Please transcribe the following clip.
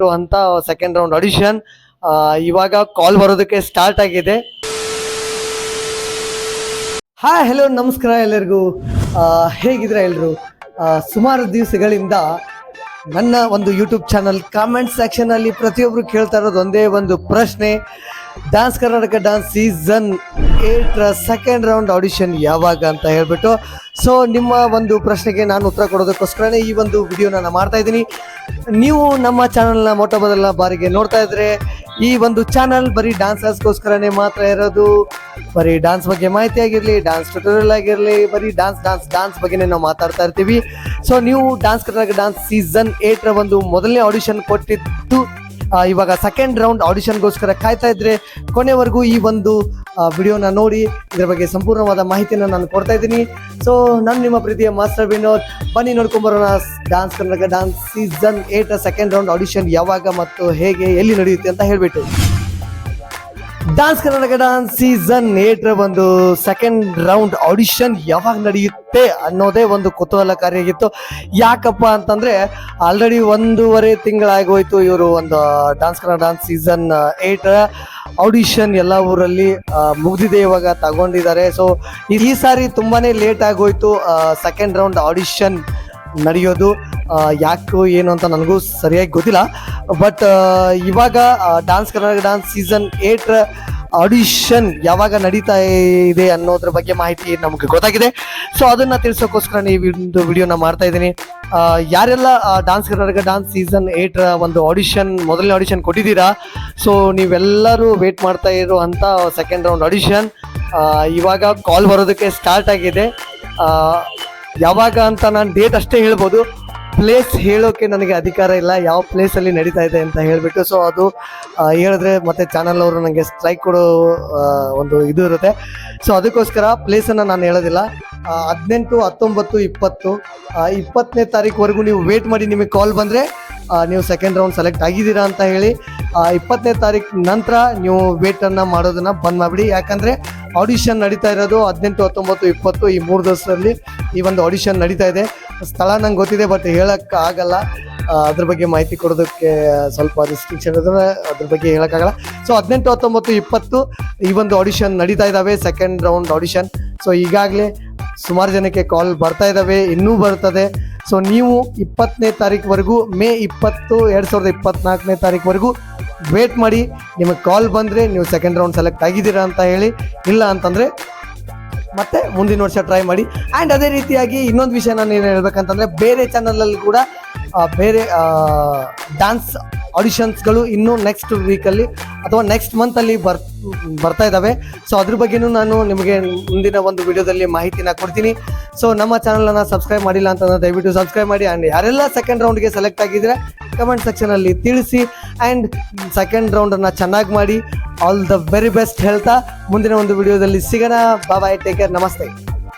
ಅಂತ second round audition ಇವಾಗ ಕಾಲ್ ಬರೋದಕ್ಕೆ ಸ್ಟಾರ್ಟ್ ಆಗಿದೆ. ಹಾಯ್ ಹಲೋ ನಮಸ್ಕಾರ ಎಲ್ಲರಿಗೂ. ಹೇಗಿದ್ರೆ ಎಲ್ಲರೂ ಸುಮಾರು ದಿವಸಗಳಿಂದ ನನ್ನ ಒಂದು ಯೂಟ್ಯೂಬ್ ಚಾನಲ್ ಕಾಮೆಂಟ್ ಸೆಕ್ಷನ್ ಅಲ್ಲಿ ಪ್ರತಿಯೊಬ್ಬರು ಕೇಳ್ತಾ ಇರೋದು ಒಂದೇ ಒಂದು ಪ್ರಶ್ನೆ, dance Karnataka dance season 8 second round audition ಯಾವಾಗ ಅಂತ ಹೇಳ್ಬಿಟ್ಟು. ಸೊ ನಿಮ್ಮ ಒಂದು ಪ್ರಶ್ನೆಗೆ ನಾನು ಉತ್ತರ ಕೊಡೋದಕ್ಕೋಸ್ಕರನೇ ಈ ಒಂದು ವಿಡಿಯೋನ ನಾನು ಮಾಡ್ತಾ ಇದ್ದೀನಿ. ನೀವು ನಮ್ಮ ಚಾನಲ್ನ ಮೊಟ್ಟ ಮೊದಲ ಬಾರಿಗೆ ನೋಡ್ತಾ ಇದ್ರೆ ಈ ಒಂದು ಚಾನಲ್ ಬರೀ ಡ್ಯಾನ್ಸರ್ಸ್ಗೋಸ್ಕರನೇ ಮಾತ್ರ ಇರೋದು. ಬರೀ ಡ್ಯಾನ್ಸ್ ಬಗ್ಗೆ ಮಾಹಿತಿ ಆಗಿರಲಿ, ಡ್ಯಾನ್ಸ್ ಟ್ಯುಟೋರಿಯಲ್ ಆಗಿರಲಿ, ಬರೀ ಡ್ಯಾನ್ಸ್ ಬಗ್ಗೆನೇ ನಾವು ಮಾತಾಡ್ತಾ ಇರ್ತೀವಿ. ಸೊ ನೀವು ಡ್ಯಾನ್ಸ್ ಕರ್ನಾಟಕ ಡ್ಯಾನ್ಸ್ ಸೀಸನ್ 8 ಒಂದು ಮೊದಲನೇ ಆಡಿಷನ್ ಕೊಟ್ಟಿದ್ದು, ಇವಾಗ ಸೆಕೆಂಡ್ ರೌಂಡ್ ಆಡಿಷನ್ಗೋಸ್ಕರ ಕಾಯ್ತಾ ಇದ್ರೆ ಕೊನೆವರೆಗೂ ಈ ಒಂದು ವಿಡಿಯೋನ ನೋಡಿ ಇದರ ಬಗ್ಗೆ ಸಂಪೂರ್ಣವಾದ ಮಾಹಿತಿಯನ್ನು ನಾನು ಕೊಡ್ತಾ ಇದ್ದೀನಿ. ಸೊ ನಾನು ನಿಮ್ಮ ಪ್ರೀತಿಯ ಮಾಸ್ಟರ್ ವಿನೋದ್. ಬನ್ನಿ ನೋಡ್ಕೊಂಬರೋಣ dance Karnataka dance season 8 second round audition ಯಾವಾಗ ಮತ್ತು ಹೇಗೆ ಎಲ್ಲಿ ನಡೆಯುತ್ತೆ ಅಂತ ಹೇಳ್ಬಿಟ್ಟು. ಡ್ಯಾನ್ಸ್ ಕರ್ನಾಟಕ ಡ್ಯಾನ್ಸ್ ಸೀಸನ್ 8 ಒಂದು ಸೆಕೆಂಡ್ ರೌಂಡ್ ಆಡಿಷನ್ ಯಾವಾಗ ನಡೆಯುತ್ತೆ ಅನ್ನೋದೇ ಒಂದು ಕುತೂಹಲಕಾರಿಯಾಗಿತ್ತು. ಯಾಕಪ್ಪ ಅಂತಂದ್ರೆ ಆಲ್ರೆಡಿ 1.5 ತಿಂಗಳಾಗೋಯ್ತು ಇವರು ಒಂದು dance Karnataka dance season 8 audition ಎಲ್ಲ ಊರಲ್ಲಿ ಮುಗಿದಿದೆ, ಇವಾಗ ತಗೊಂಡಿದ್ದಾರೆ. ಸೊ ಈ ಸಾರಿ ತುಂಬಾನೇ ಲೇಟ್ ಆಗೋಯ್ತು ಸೆಕೆಂಡ್ ರೌಂಡ್ ಆಡಿಷನ್ ನಡೆಯೋದು. ಯಾಕೆ ಏನು ಅಂತ ನನಗೂ ಸರಿಯಾಗಿ ಗೊತ್ತಿಲ್ಲ. ಬಟ್ ಇವಾಗ dance Karnataka dance season 8 audition ಯಾವಾಗ ನಡೀತಾ ಇದೆ ಅನ್ನೋದ್ರ ಬಗ್ಗೆ ಮಾಹಿತಿ ನಮಗೆ ಗೊತ್ತಾಗಿದೆ. ಸೊ ಅದನ್ನ ತಿಳಿಸೋಕ್ಕೋಸ್ಕರ ಈ ಒಂದು ವಿಡಿಯೋನ ಮಾಡ್ತಾ ಇದ್ದೀನಿ. ಯಾರೆಲ್ಲ ಡ್ಯಾನ್ಸ್ ಕರ್ನಾಟಕ ಡ್ಯಾನ್ಸ್ ಸೀಸನ್ 8 ಒಂದು ಆಡಿಷನ್ ಮೊದಲನೇ ಆಡಿಷನ್ ಕೊಟ್ಟಿದ್ದೀರಾ, ಸೊ ನೀವೆಲ್ಲರೂ ವೇಟ್ ಮಾಡ್ತಾ ಇರುವಂಥ ಸೆಕೆಂಡ್ ರೌಂಡ್ ಆಡಿಷನ್ ಇವಾಗ ಕಾಲ್ ಬರೋದಕ್ಕೆ ಸ್ಟಾರ್ಟ್ ಆಗಿದೆ. ಯಾವಾಗ ಅಂತ ನಾನು ಡೇಟ್ ಅಷ್ಟೇ ಹೇಳ್ಬೋದು, ಪ್ಲೇಸ್ ಹೇಳೋಕೆ ನನಗೆ ಅಧಿಕಾರ ಇಲ್ಲ, ಯಾವ ಪ್ಲೇಸಲ್ಲಿ ನಡೀತಾ ಇದೆ ಅಂತ ಹೇಳಿಬಿಟ್ಟು. ಸೊ ಅದು ಹೇಳಿದ್ರೆ ಮತ್ತೆ ಚಾನಲ್ ಅವರು ನನಗೆ ಸ್ಟ್ರೈಕ್ ಕೊಡೋ ಒಂದು ಇದು ಇರುತ್ತೆ. ಸೊ ಅದಕ್ಕೋಸ್ಕರ ಪ್ಲೇಸನ್ನು ನಾನು ಹೇಳೋದಿಲ್ಲ. 18, 19, 20, 20ನೇ ತಾರೀಕುವರೆಗೂ ನೀವು ವೇಟ್ ಮಾಡಿ. ನಿಮಗೆ ಕಾಲ್ ಬಂದರೆ ನೀವು ಸೆಕೆಂಡ್ ರೌಂಡ್ ಸೆಲೆಕ್ಟ್ ಆಗಿದ್ದೀರಾ ಅಂತ ಹೇಳಿ 20ನೇ ತಾರೀಕು ನಂತರ ನೀವು ವೇಟನ್ನು ಮಾಡೋದನ್ನು ಬಂದ್ ಮಾಡಿಬಿಡಿ. ಯಾಕಂದರೆ ಆಡಿಷನ್ ನಡೀತಾ ಇರೋದು 18, 19, 20 ಈ 3 ದಿವಸದಲ್ಲಿ ಈ ಒಂದು ಆಡಿಷನ್ ನಡೀತಾ ಇದೆ. ಸ್ಥಳ ನಂಗೆ ಗೊತ್ತಿದೆ, ಬಟ್ ಹೇಳಕ್ಕೆ ಆಗಲ್ಲ. ಅದ್ರ ಬಗ್ಗೆ ಮಾಹಿತಿ ಕೊಡೋದಕ್ಕೆ ಸ್ವಲ್ಪ ರಿಸ್ಟ್ರಿಕ್ಷನ್ ಇದ್ರೆ ಅದ್ರ ಬಗ್ಗೆ ಹೇಳೋಕ್ಕಾಗಲ್ಲ. ಸೊ 18, 19, 20 ಈ ಒಂದು ಆಡಿಷನ್ ನಡೀತಾ ಇದ್ದಾವೆ, ಸೆಕೆಂಡ್ ರೌಂಡ್ ಆಡಿಷನ್. ಸೊ ಈಗಾಗಲೇ ಸುಮಾರು ಜನಕ್ಕೆ ಕಾಲ್ ಬರ್ತಾ ಇದ್ದಾವೆ, ಇನ್ನೂ ಬರ್ತದೆ. ಸೊ ನೀವು 20ನೇ ತಾರೀಕುವರೆಗೂ, ಮೇ 20, 2024ನೇ ತಾರೀಕುವರೆಗೂ ವೇಟ್ ಮಾಡಿ. ನಿಮಗೆ ಕಾಲ್ ಬಂದರೆ ನೀವು ಸೆಕೆಂಡ್ ರೌಂಡ್ ಸೆಲೆಕ್ಟ್ ಆಗಿದ್ದೀರಾ ಅಂತ ಹೇಳಿ, ಇಲ್ಲ ಅಂತಂದರೆ ಮತ್ತೆ ಮುಂದಿನ ವರ್ಷ ಟ್ರೈ ಮಾಡಿ. ಆ್ಯಂಡ್ ಅದೇ ರೀತಿಯಾಗಿ ಇನ್ನೊಂದು ವಿಷಯ ನಾನು ಏನು ಹೇಳ್ಬೇಕಂತಂದರೆ, ಬೇರೆ ಚಾನಲಲ್ಲಿ ಕೂಡ ಬೇರೆ ಡ್ಯಾನ್ಸ್ ಆಡಿಷನ್ಸ್ಗಳು ಇನ್ನೂ ನೆಕ್ಸ್ಟ್ ವೀಕಲ್ಲಿ ಅಥವಾ ನೆಕ್ಸ್ಟ್ ಮಂತಲ್ಲಿ ಬರ್ತಾ ಇದ್ದಾವೆ. ಸೊ ಅದ್ರ ಬಗ್ಗೆನೂ ನಾನು ನಿಮಗೆ ಮುಂದಿನ ಒಂದು ವಿಡಿಯೋದಲ್ಲಿ ಮಾಹಿತಿನ ಕೊಡ್ತೀನಿ. ಸೊ ನಮ್ಮ ಚಾನಲನ್ನು ಸಬ್ಸ್ಕ್ರೈಬ್ ಮಾಡಿಲ್ಲ ಅಂತಂದರೆ ದಯವಿಟ್ಟು ಸಬ್ಸ್ಕ್ರೈಬ್ ಮಾಡಿ. ಆ್ಯಂಡ್ ಯಾರೆಲ್ಲ ಸೆಕೆಂಡ್ ರೌಂಡ್ಗೆ ಸೆಲೆಕ್ಟ್ ಆಗಿದ್ರೆ ಕಮೆಂಟ್ ಸೆಕ್ಷನಲ್ಲಿ ತಿಳಿಸಿ. ಆ್ಯಂಡ್ ಸೆಕೆಂಡ್ ರೌಂಡನ್ನು ಚೆನ್ನಾಗಿ ಮಾಡಿ. ಆಲ್ ದ ವೆರಿ ಬೆಸ್ಟ್ ಹೇಳ್ತಾ ಮುಂದಿನ ಒಂದು ವಿಡಿಯೋದಲ್ಲಿ ಸಿಗೋಣ. ಬಾಯ್, ಟೇಕ್ ಕೇರ್, ನಮಸ್ತೆ.